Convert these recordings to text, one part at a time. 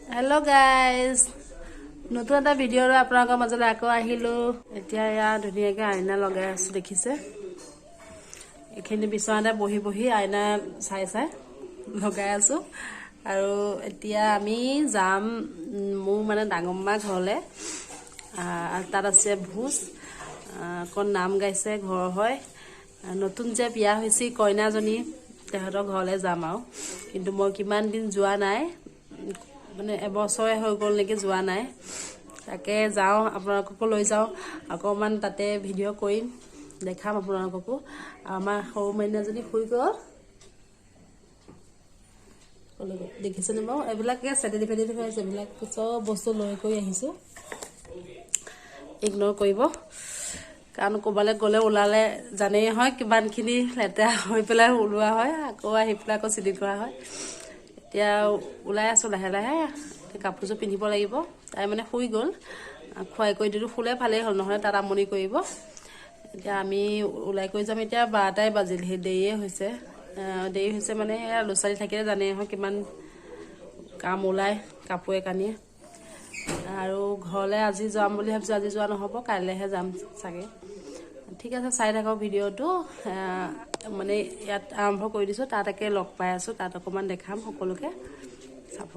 hello guys नতুन এটা ভিডিঅ'ৰ আপোনালোকৰ মাজলৈ আকৌ আহিলো এতিয়া ইয়া ধুনীয়াকৈ আইনা লগাই আছো দেখিছে এখিনি বিছনাতে বহি বহি আইনা চাই চাই লগাই আছো আৰু এতিয়া আমি যাম মোৰ মানে ডাঙম্মা ঘৰলে তাত আছে ভোজ কোন নাম গাইছে ঘৰ হয় নতুন যে বিয়া হৈছে কইনাজনী তেহতৰ ঘৰলে যাম আৰু কিন্তু মই কিমান দিন যোৱা নাই মানে এবছৰে হৈ গ'ল নেকি যোৱা নাই তাকে যাওঁ আপোনালোককো লৈ যাওঁ অকমান তাতে ভিডিঅ' কৰিম দেখাম আপোনালোককো আমাৰ সৰু মাইনাজনী শুই গ'ল দেখিছেনে বাৰু এইবিলাকে চেটেলি ফেটেলি হৈ আছে এইবিলাক চব বস্তু লৈ কৰি আহিছোঁ ইগনোৰ কৰিব কাৰণ ক'বালৈ গ'লে ওলালে জানেই হয় কিমানখিনি লেতেৰা হৈ পেলাই ওলোৱা হয় আকৌ আহি পেলাই আকৌ চিলি কৰা হয় এতিয়া ওলাই আছো লাহে লাহে কাপোৰযোৰ পিন্ধিব লাগিব তাই মানে শুই গ'ল খুৱাই কৰি দিলোঁ শুলে ভালেই হ'ল নহ'লে তাত আমনি কৰিব এতিয়া আমি ওলাই কৰি যাম এতিয়া 12টাই বাজিল সেই দেৰিয়ে হৈছে মানে ল'ৰা ছোৱালী থাকিলে জানেই হয় কিমান কাম ওলাই কাপোৰে কানিয়ে আৰু ঘৰলৈ আজি যাম বুলি ভাবিছোঁ আজি যোৱা নহ'ব কাইলৈহে যাম চাগে ঠিক আছে চাই থাকক ভিডিঅ'টো মানে ইয়াত আৰম্ভ কৰি দিছোঁ তাতকে লগ পাই আছোঁ তাত অকণমান দেখাম সকলোকে চাব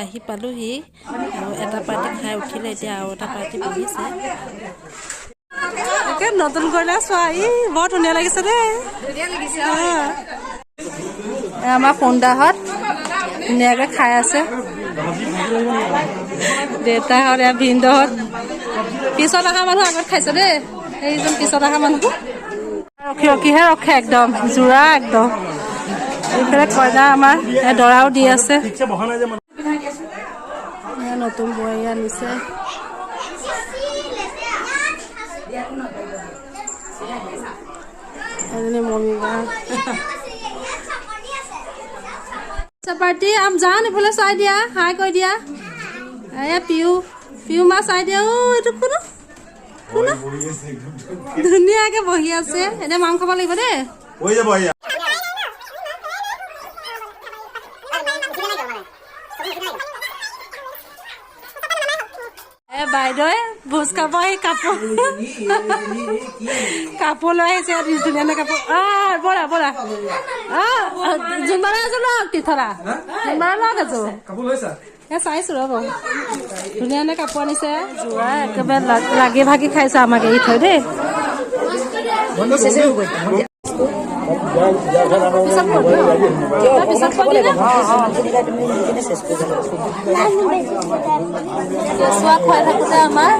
আহি পালোহি এটা পাৰ্টি খাই উঠিলে এতিয়া আৰু এটা পাৰ্টি বহিছে নতুন কইনা চোৱা বৰ ধুনীয়া লাগিছে দেই আমাৰ ফোনদাহঁত ধুনীয়াকৈ খাই আছে দেউতাহঁত এয়া ভিনদেউহঁত পিছত অহা মানুহ আগত খাইছে দেই সেইজন পিছত অহা মানুহ ৰখি ৰখিহে ৰখে একদম যোৰা একদম এইফালে কইনা আমাৰ দৰাও দি আছে নতুন বোৱাৰী আনিছে পাৰ্টি আম যান এইফালে চাই দিয়া হাই কৈ দিয়া এয়া পিউ মা চাই দিয়া এইটো কোনো ধুনীয়াকে বহি আছে এতিয়া মাম খাব লাগিব দেই বাইদেৱে ভোজ খাব আহি কাপোৰ লৈ আহিছে ধুনীয়া কাপোৰ বৰা বৰা জোনবাৰে এযোৰ লওক তিথৰা জোনবাৰে লওক এযোৰ চাইছো ৰ'ব ধুনীয়া কাপোৰ আনিছে যোৰা একেবাৰে লাগি ভাগি খাইছে আমাক এৰি থৈ দেই কেঁচুৱা খুৱাই থাকোতে আমাৰ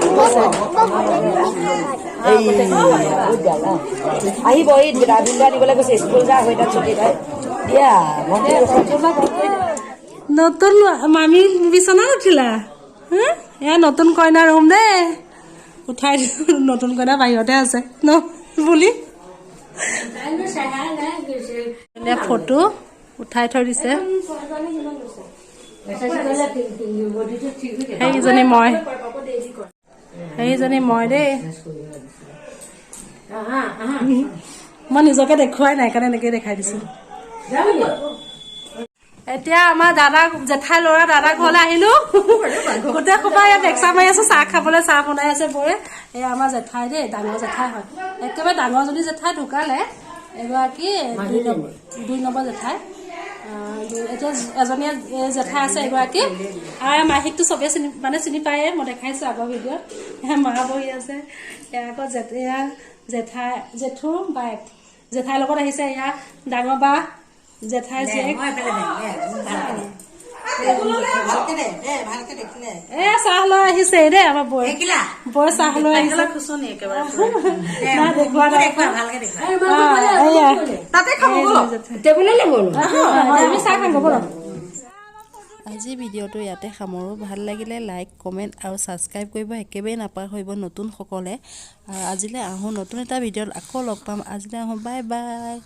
আহিব এই ৰাবিন্দ আনিবলৈ গৈছে স্কুল যা হৈ তাত ছুটি পাই দিয়া নতুন মামী বিচনাত উঠিলা এয়া নতুন কইনা ৰুম দেই উঠাই নতুন কইনা বাহিৰতে আছে ন বুলি ফটো উঠাই থৈ দিছে সেইজনী মই দেই মই নিজকে দেখুৱাই নাই কাৰণে এনেকে দেখাই দিছো এতিয়া আমাৰ জেঠাই ল'ৰা দাদা ঘৰলৈ আহিলো গোটেই সোপা ইয়াত টেক্সা মাৰি আছো চাহ খাবলৈ চাহ বনাই আছে বৌয়ে এয়া আমাৰ জেঠাই দেই ডাঙৰ জেঠাই হয় একেবাৰে ডাঙৰজনী জেঠাই ঢুকালে এগৰাকী 2 নম্বৰ জেঠাই এতিয়া এজনীয়া জেঠাই আছে এগৰাকী আৰু মাহীকটো চবেই চিনি পায়ে মই দেখাইছো আগৰ ভিডিঅ'ত মা বহি আছে এয়া আকৌ জেঠু বাইক জেঠাইৰ লগত আহিছে এয়া ডাঙৰ বা জেঠাই জীয়েক চাহ লৈ আহিছে দেই আমাৰ বৈ চাহ লৈ আহিছে আজি ভিডিঅ'টো ইয়াতে সামৰো ভাল লাগিলে লাইক কমেণ্ট আৰু ছাবস্ক্ৰাইব কৰিব একেবাৰে নাপাহৰিব নতুন সকলে আজিলৈ আহোঁ নতুন এটা ভিডিঅ'ত আকৌ লগ পাম আজিলৈ আহোঁ বাই বাই